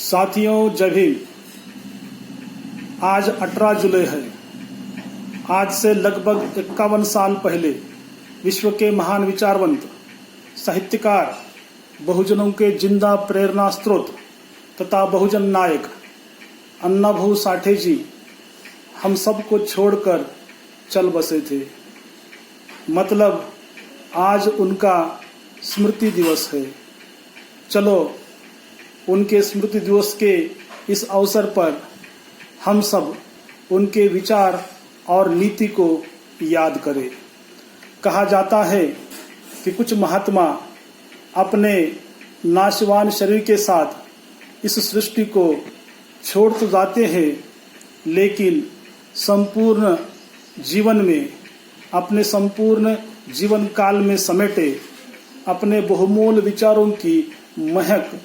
साथियों, जय भीम। आज 18 जुलाई है। आज से लगभग 51 साल पहले विश्व के महान विचारवंत, साहित्यकार, बहुजनों के जिंदा प्रेरणा स्रोत तथा बहुजन नायक अन्नाभाऊ साठे जी हम सबको छोड़कर चल बसे थे। मतलब आज उनका स्मृति दिवस है। चलो उनके स्मृति दिवस के इस अवसर पर हम सब उनके विचार और नीति को याद करें। कहा जाता है कि कुछ महात्मा अपने नाशवान शरीर के साथ इस सृष्टि को छोड़ तो जाते हैं, लेकिन संपूर्ण जीवन में, अपने संपूर्ण जीवन काल में समेटे अपने बहुमूल्य विचारों की महक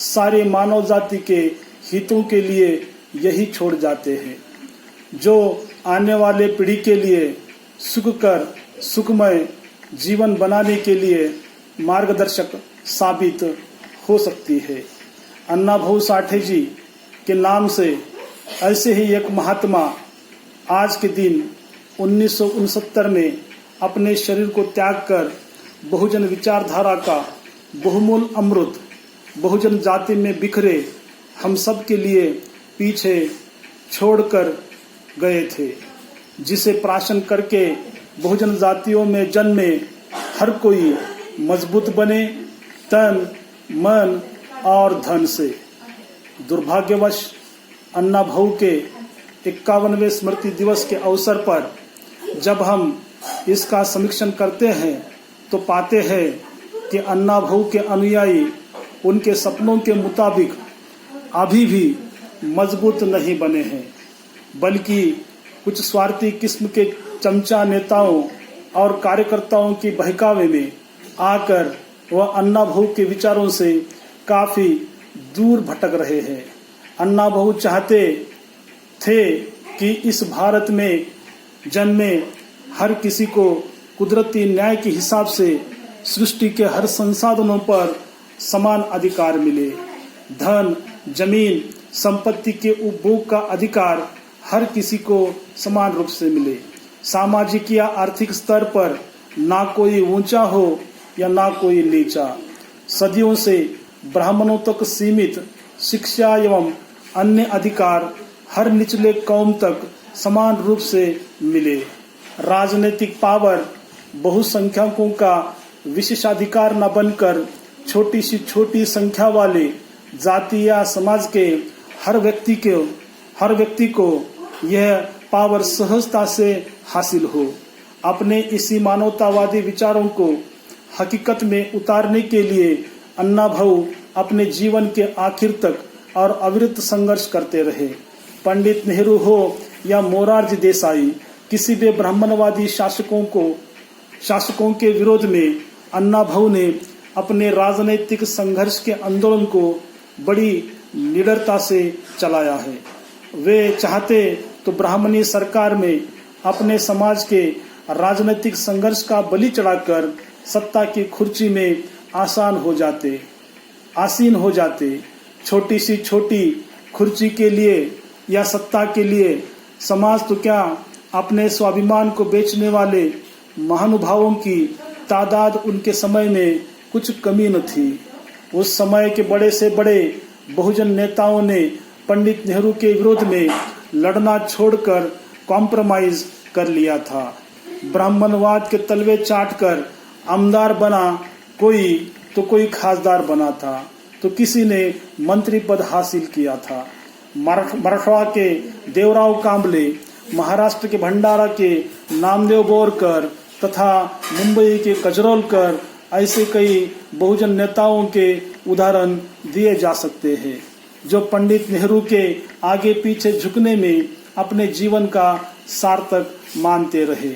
सारे मानव जाति के हितों के लिए यही छोड़ जाते हैं, जो आने वाले पीढ़ी के लिए सुखकर सुखमय जीवन बनाने के लिए मार्गदर्शक साबित हो सकती है। अन्नाभाऊ साठे जी के नाम से ऐसे ही एक महात्मा आज के दिन 1969 में अपने शरीर को त्याग कर बहुजन विचारधारा का बहुमूल्य अमृत बहुजन जाति में बिखरे हम सब के लिए पीछे छोड़कर गए थे, जिसे प्राशन करके बहुजन जातियों में जन्मे हर कोई मजबूत बने, तन मन और धन से। दुर्भाग्यवश अन्नाभाऊ के 51वें स्मृति दिवस के अवसर पर जब हम इसका समीक्षण करते हैं तो पाते हैं कि अन्नाभाऊ के अनुयायी उनके सपनों के मुताबिक अभी भी मजबूत नहीं बने हैं, बल्कि कुछ स्वार्थी किस्म के चमचा नेताओं और कार्यकर्ताओं की बहकावे में आकर वह अन्नाभाऊ के विचारों से काफी दूर भटक रहे हैं। अन्नाभाऊ चाहते थे कि इस भारत में जन्मे हर किसी को कुदरती न्याय के हिसाब से सृष्टि के हर संसाधनों पर समान अधिकार मिले। धन, जमीन, संपत्ति के उपभोग का अधिकार हर किसी को समान रूप से मिले। सामाजिक या आर्थिक स्तर पर ना कोई ऊंचा हो या ना कोई नीचा। सदियों से ब्राह्मणों तक सीमित शिक्षा एवं अन्य अधिकार हर निचले कौम तक समान रूप से मिले। राजनीतिक पावर बहुसंख्यकों का विशेषाधिकार न बनकर छोटी सी छोटी संख्या वाले जाति या समाज के हर व्यक्ति को यह पावर सहजता से हासिल हो। अपने इसी मानवतावादी विचारों को हकीकत में उतारने के लिए अन्नाभाऊ अपने जीवन के आखिर तक और अविरत संघर्ष करते रहे। पंडित नेहरू हो या मोरारजी देसाई, किसी भी ब्राह्मणवादी शासकों के विरोध में अन्नाभाऊ ने अपने राजनीतिक संघर्ष के आंदोलन को बड़ी निडरता से चलाया है। वे चाहते तो ब्राह्मणी सरकार में अपने समाज के राजनीतिक संघर्ष का बलि चढ़ाकर सत्ता की कुर्सी में आसीन हो जाते। छोटी सी छोटी कुर्सी के लिए या सत्ता के लिए समाज तो क्या, अपने स्वाभिमान को बेचने वाले महानुभावों की तादाद उनके समय में कुछ कमी न थी। उस समय के बड़े से बड़े बहुजन नेताओं ने पंडित नेहरू के विरोध में लड़ना छोड़कर कॉम्प्रोमाइज कर लिया था। ब्राह्मणवाद के तलवे चाटकर आमदार बना कोई तो कोई खासदार बना था, तो किसी ने मंत्री पद हासिल किया था। मराठवाड़ा के देवराव कांबले, महाराष्ट्र के भंडारा के नामदेव बोरकर तथा मुंबई के कजरोलकर, ऐसे कई बहुजन नेताओं के उदाहरण दिए जा सकते हैं, जो पंडित नेहरू के आगे पीछे झुकने में अपने जीवन का सार्थक मानते रहे।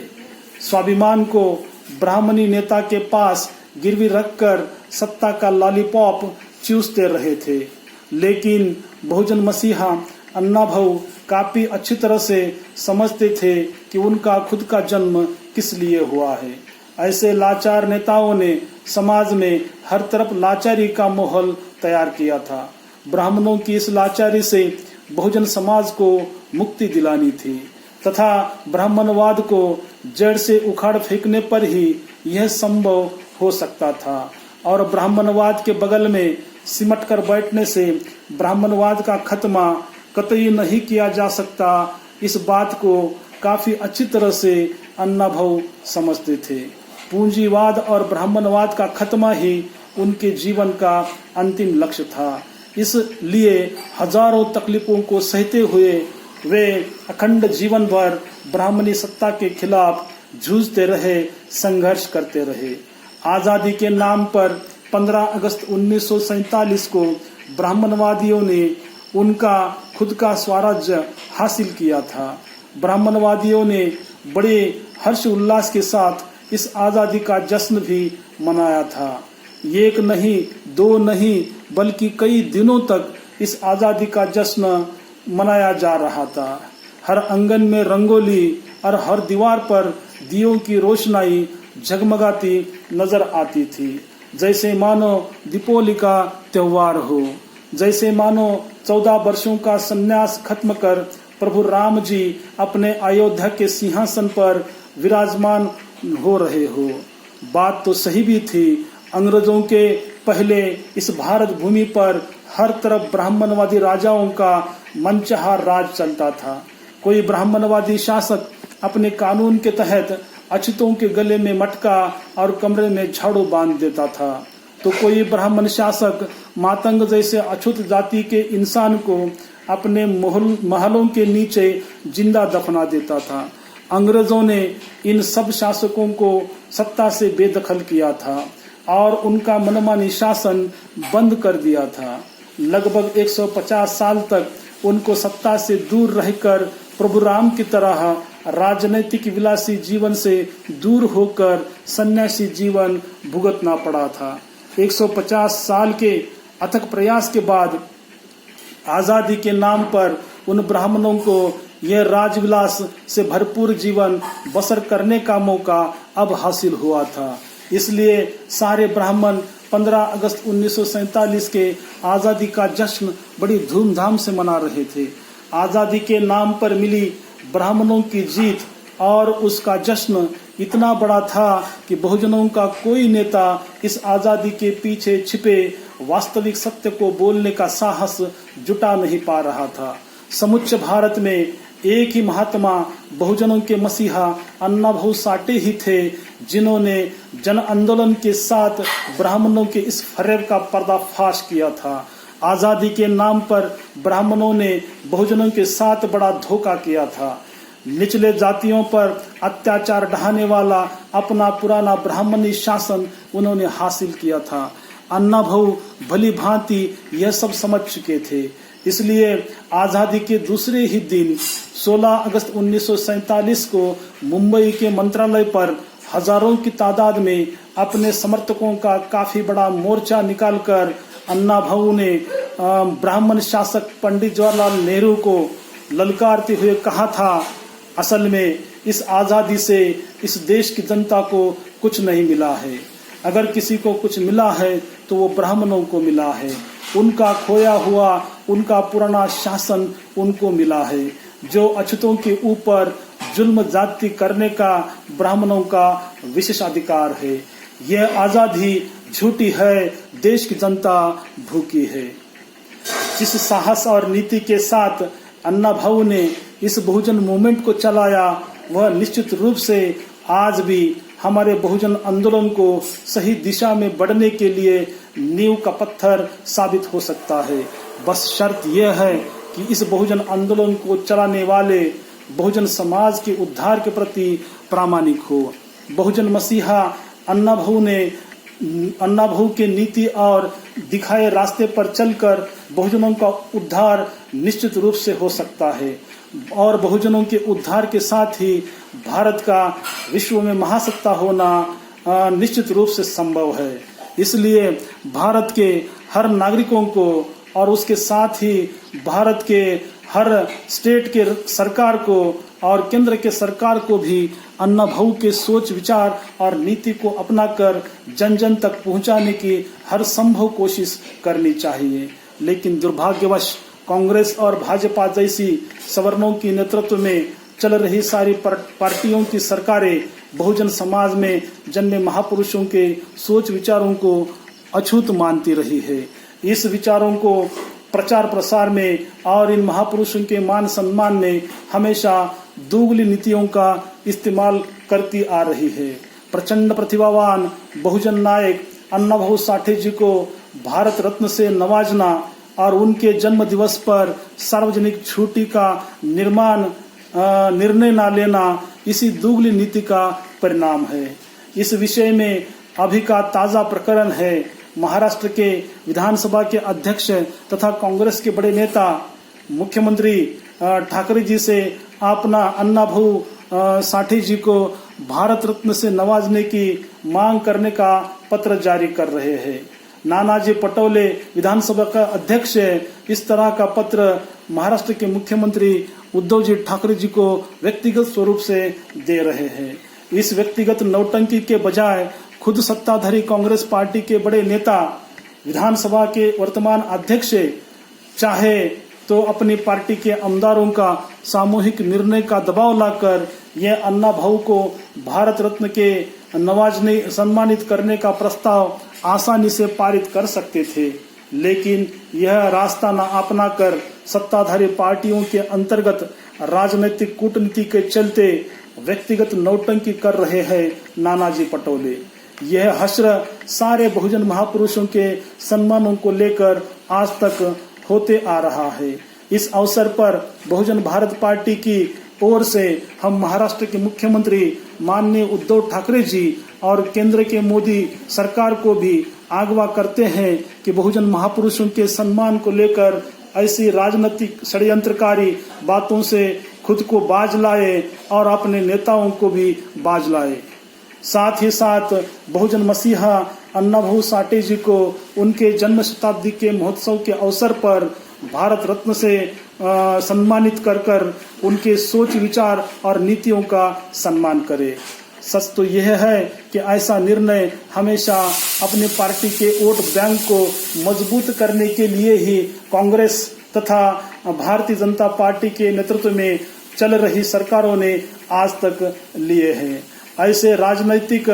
स्वाभिमान को ब्राह्मणी नेता के पास गिरवी रखकर सत्ता का लॉलीपॉप चूसते रहे थे, लेकिन बहुजन मसीहा अन्नाभाऊ काफी अच्छी तरह से समझते थे कि उनका खुद का जन्म किस लिए हुआ है। ऐसे लाचार नेताओं ने समाज में हर तरफ लाचारी का माहौल तैयार किया था। ब्राह्मणों की इस लाचारी से बहुजन समाज को मुक्ति दिलानी थी तथा ब्राह्मणवाद को जड़ से उखाड़ फेंकने पर ही यह संभव हो सकता था और ब्राह्मणवाद के बगल में सिमट कर बैठने से ब्राह्मणवाद का खत्मा कतई नहीं किया जा सकता। इस बात को काफी अच्छी तरह से अन्नाभाऊ समझते थे। पूंजीवाद और ब्राह्मणवाद का खत्मा ही उनके जीवन का अंतिम लक्ष्य था। इसलिए हजारों तकलीफों को सहते हुए वे अखंड जीवन भर ब्राह्मणी सत्ता के खिलाफ जूझते रहे, संघर्ष करते रहे। आजादी के नाम पर 15 अगस्त 1947 को ब्राह्मणवादियों ने उनका खुद का स्वराज्य हासिल किया था। ब्राह्मणवादियों ने बड़े हर्ष उल्लास के साथ इस आजादी का जश्न भी मनाया था। एक नहीं, दो नहीं, बल्कि कई दिनों तक इस आजादी का जश्न मनाया जा रहा था। हर आंगन में रंगोली और हर दीवार पर दियों की रोशनाई झगमगाती नजर आती थी, जैसे मानो दीपावली का त्योहार हो, जैसे मानो 14 वर्षों का संन्यास खत्म कर प्रभु राम जी अपने अयोध्या के सिंहासन पर विराजमान हो रहे हो। बात तो सही भी थी। अंग्रेजों के पहले इस भारत भूमि पर हर तरफ ब्राह्मणवादी राजाओं का मनचाहा राज चलता था। कोई ब्राह्मणवादी शासक अपने कानून के तहत अछूतों के गले में मटका और कमरे में झाड़ू बांध देता था, तो कोई ब्राह्मण शासक मातंग जैसे अछूत जाति के इंसान को अपने महलों के नीचे जिंदा दफना देता था। अंग्रेजों ने इन सब शासकों को सत्ता से बेदखल किया था और उनका मनमानी शासन बंद कर दिया था। लगभग 150 साल तक उनको सत्ता से दूर रहकर प्रभु राम की तरह राजनीतिक विलासी जीवन से दूर होकर सन्यासी जीवन भुगतना पड़ा था। 150 साल के अथक प्रयास के बाद आजादी के नाम पर उन ब्राह्मणों को यह राजविलास से भरपूर जीवन बसर करने का मौका अब हासिल हुआ था। इसलिए सारे ब्राह्मण 15 अगस्त 1947 के आजादी का जश्न बड़ी धूमधाम से मना रहे थे। आजादी के नाम पर मिली ब्राह्मणों की जीत और उसका जश्न इतना बड़ा था कि बहुजनों का कोई नेता इस आजादी के पीछे छिपे वास्तविक सत्य को बोलने का साहस जुटा नहीं पा रहा था। समुच्च भारत में एक ही महात्मा बहुजनों के मसीहा अन्नाभाऊ साठे ही थे, जिन्होंने जन आंदोलन के साथ ब्राह्मणों के इस फरेब का पर्दाफाश किया था। आजादी के नाम पर ब्राह्मणों ने बहुजनों के साथ बड़ा धोखा किया था। निचले जातियों पर अत्याचार ढाने वाला अपना पुराना ब्राह्मणी शासन उन्होंने हासिल किया था। अन्नाभाऊ भली भांति यह सब समझ चुके थे। इसलिए आजादी के दूसरे ही दिन 16 अगस्त 1947 को मुंबई के मंत्रालय पर हजारों की तादाद में अपने समर्थकों का काफी बड़ा मोर्चा निकालकर अन्नाभाऊ ने ब्राह्मण शासक पंडित जवाहरलाल नेहरू को ललकारते हुए कहा था, असल में इस आजादी से इस देश की जनता को कुछ नहीं मिला है। अगर किसी को कुछ मिला है तो वो ब्राह्मणों को मिला है। उनका खोया हुआ उनका पुराना शासन उनको मिला है। जो अछूतों के ऊपर जुल्म जाति करने का ब्राह्मणों का विशेष अधिकार है। यह आजादी झूठी है, देश की जनता भूखी है। जिस साहस और नीति के साथ अन्नाभाऊ ने इस बहुजन मूवमेंट को चलाया, वह निश्चित रूप से आज भी हमारे बहुजन आंदोलन को सही दिशा में बढ़ने के लिए नींव का पत्थर साबित हो सकता है। बस शर्त यह है कि इस बहुजन आंदोलन को चलाने वाले बहुजन समाज के उद्धार के प्रति प्रामाणिक हो। बहुजन मसीहा अन्नाभाऊ के नीति और दिखाए रास्ते पर चलकर बहुजनों का उद्धार निश्चित रूप से हो सकता है और बहुजनों के उद्धार के साथ ही भारत का विश्व में महासत्ता होना निश्चित रूप से संभव है। इसलिए भारत के हर नागरिकों को और उसके साथ ही भारत के हर स्टेट के सरकार को और केंद्र के सरकार को भी अन्नाभाऊ के सोच विचार और नीति को अपनाकर जन जन तक पहुंचाने की हर संभव कोशिश करनी चाहिए। लेकिन दुर्भाग्यवश कांग्रेस और भाजपा जैसी सवर्णों की नेतृत्व में चल रही सारी पार्टियों की सरकारें बहुजन समाज में जन्मे महापुरुषों के सोच विचारों को अछूत मानती रही है। इस विचारों को प्रचार प्रसार में और इन महापुरुषों के मान सम्मान में हमेशा दोगली नीतियों का इस्तेमाल करती आ रही है। प्रचंड प्रतिभावान बहुजन नायक अन्ना भाऊ साठे जी को भारत रत्न से नवाजना और उनके जन्म दिवस पर सार्वजनिक छुट्टी का निर्णय न लेना इसी दोगली नीति का परिणाम है। इस विषय में अभी का ताजा प्रकरण है। महाराष्ट्र के विधानसभा के अध्यक्ष तथा कांग्रेस के बड़े नेता मुख्यमंत्री ठाकरे जी से अपना अन्ना भाऊ साठे जी को भारत रत्न से नवाजने की मांग करने का पत्र जारी कर रहे हैं। नानाजी पटोले विधानसभा का अध्यक्ष इस तरह का पत्र महाराष्ट्र के मुख्यमंत्री उद्धव जी ठाकरे जी को व्यक्तिगत स्वरूप से दे रहे हैं। इस व्यक्तिगत नौटंकी के बजाय खुद सत्ताधारी कांग्रेस पार्टी के बड़े नेता विधानसभा के वर्तमान अध्यक्ष चाहे तो अपनी पार्टी के आमदारों का सामूहिक निर्णय का दबाव लाकर यह अन्ना भाऊ को भारत रत्न के नवाजने सम्मानित करने का प्रस्ताव आसानी से पारित कर सकते थे, लेकिन यह रास्ता न अपनाकर सत्ताधारी पार्टियों के अंतर्गत राजनीतिक कूटनीति के चलते व्यक्तिगत नौटंकी कर रहे हैं नानाजी पटोले। यह हश्र सारे बहुजन महापुरुषों के सम्मानों को लेकर आज तक होते आ रहा है। इस अवसर पर बहुजन भारत पार्टी की ओर से हम महाराष्ट्र के मुख्यमंत्री माननीय उद्धव ठाकरे जी और केंद्र के मोदी सरकार को भी आग्रह करते हैं कि बहुजन महापुरुषों के सम्मान को लेकर ऐसी राजनीतिक षड्यंत्रकारी बातों से खुद को बाज लाए और अपने नेताओं को भी बाज लाए। साथ ही साथ बहुजन मसीहा अन्ना भाऊ साठे जी को उनके जन्म शताब्दी के महोत्सव के अवसर पर भारत रत्न से सम्मानित कर उनके सोच विचार और नीतियों का सम्मान करे। सच तो यह है कि ऐसा निर्णय हमेशा अपनी पार्टी के वोट बैंक को मजबूत करने के लिए ही कांग्रेस तथा भारतीय जनता पार्टी के नेतृत्व में चल रही सरकारों ने आज तक लिए हैं। ऐसे राजनैतिक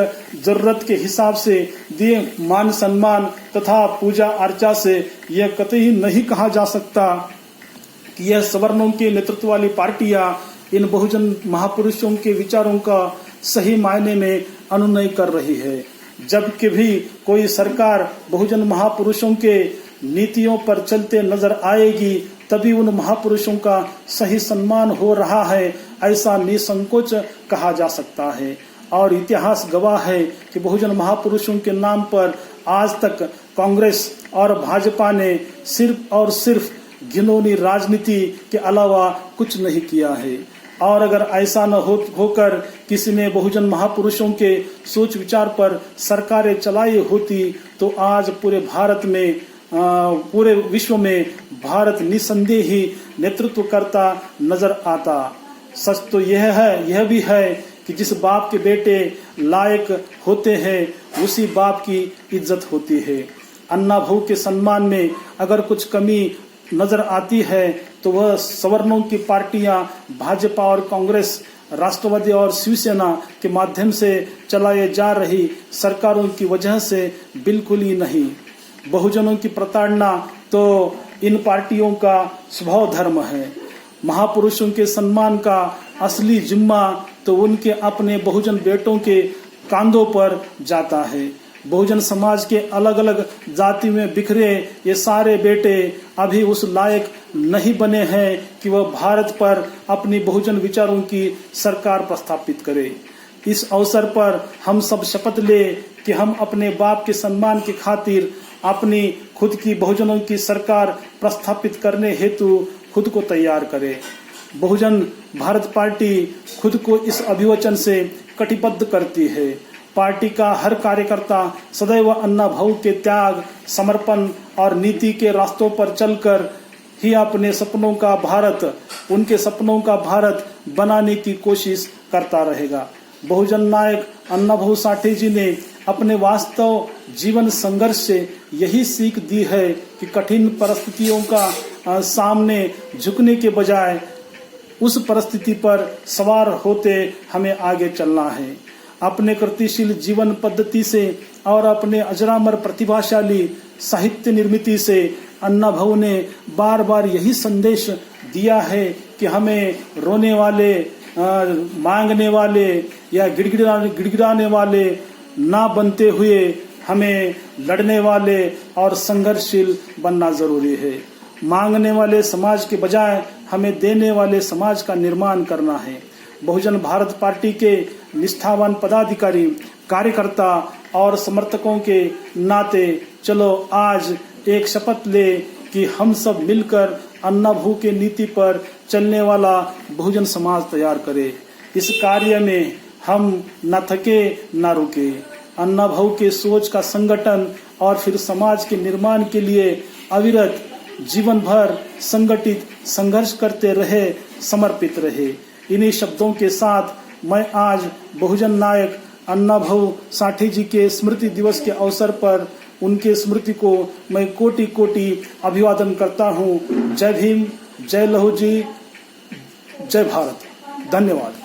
जरूरत के हिसाब से दिए मान सम्मान तथा पूजा अर्चा से यह कतई नहीं कहा जा सकता कि यह सवर्णों के नेतृत्व वाली पार्टियां इन बहुजन महापुरुषों के विचारों का सही मायने में अनुनय कर रही है। जबकि भी कोई सरकार बहुजन महापुरुषों के नीतियों पर चलते नजर आएगी तभी उन महापुरुषों का सही सम्मान हो रहा है, ऐसा निसंकोच कहा जा सकता है। और इतिहास गवाह है कि बहुजन महापुरुषों के नाम पर आज तक कांग्रेस और भाजपा ने सिर्फ और सिर्फ घिनौनी राजनीति के अलावा कुछ नहीं किया है। और अगर ऐसा न होकर किसी ने बहुजन महापुरुषों के सोच विचार पर सरकारें चलाई होती तो आज पूरे भारत में पूरे विश्व में भारत निसंदेह ही नेतृत्व करता नजर आता। सच तो यह भी है कि जिस बाप के बेटे लायक होते हैं उसी बाप की इज्जत होती है। अन्ना भाऊ के सम्मान में अगर कुछ कमी नजर आती है तो वह सवर्णों की पार्टियां भाजपा और कांग्रेस, राष्ट्रवादी और शिवसेना के माध्यम से चलाए जा रही सरकारों की वजह से बिल्कुल ही नहीं। बहुजनों की प्रताड़ना तो इन पार्टियों का स्वभाव धर्म है। महापुरुषों के सम्मान का असली जिम्मा तो उनके अपने बहुजन बेटों के कांधों पर जाता है। बहुजन समाज के अलग अलग जाति में बिखरे ये सारे बेटे अभी उस लायक नहीं बने हैं कि वह भारत पर अपनी बहुजन विचारों की सरकार प्रस्थापित करे। इस अवसर पर हम सब शपथ ले कि हम अपने बाप के सम्मान की खातिर अपनी खुद की बहुजनों की सरकार प्रस्थापित करने हेतु खुद को तैयार करें। बहुजन भारत पार्टी खुद को इस अभिवचन से कटिबद्ध करती है। पार्टी का हर कार्यकर्ता सदैव अन्ना भाऊ के त्याग, समर्पण और नीति के रास्तों पर चलकर ही अपने सपनों का भारत, उनके सपनों का भारत बनाने की कोशिश करता रहेगा। बहुजन नायक अन्ना भाऊ साठे जी ने अपने वास्तव जीवन संघर्ष से यही सीख दी है कि कठिन परिस्थितियों का सामने झुकने के बजाय उस परिस्थिति पर सवार होते हमें आगे चलना है। अपने कृतिशील जीवन पद्धति से और अपने अजरामर प्रतिभाशाली साहित्य निर्मिति से अन्ना भाऊ ने बार बार यही संदेश दिया है कि हमें रोने वाले, मांगने वाले या गिड़गिड़ाने वाले ना बनते हुए हमें लड़ने वाले और संघर्षशील बनना जरूरी है। मांगने वाले समाज के बजाय हमें देने वाले समाज का निर्माण करना है। बहुजन भारत पार्टी के निष्ठावान पदाधिकारी, कार्यकर्ता और समर्थकों के नाते चलो आज एक शपथ ले कि हम सब मिलकर अन्ना भाऊ के नीति पर चलने वाला बहुजन समाज तैयार करें। इस कार्य में हम न थके न रुके। अन्ना भाऊ के सोच का संगठन और फिर समाज के निर्माण के लिए अविरत जीवन भर संगठित संघर्ष करते रहे, समर्पित रहे। इन्हीं शब्दों के साथ मैं आज बहुजन नायक अन्ना भाऊ साठे जी के स्मृति दिवस के अवसर पर उनके स्मृति को मैं कोटि कोटि अभिवादन करता हूँ। जय भीम, जय लहू जी, जय भारत। धन्यवाद।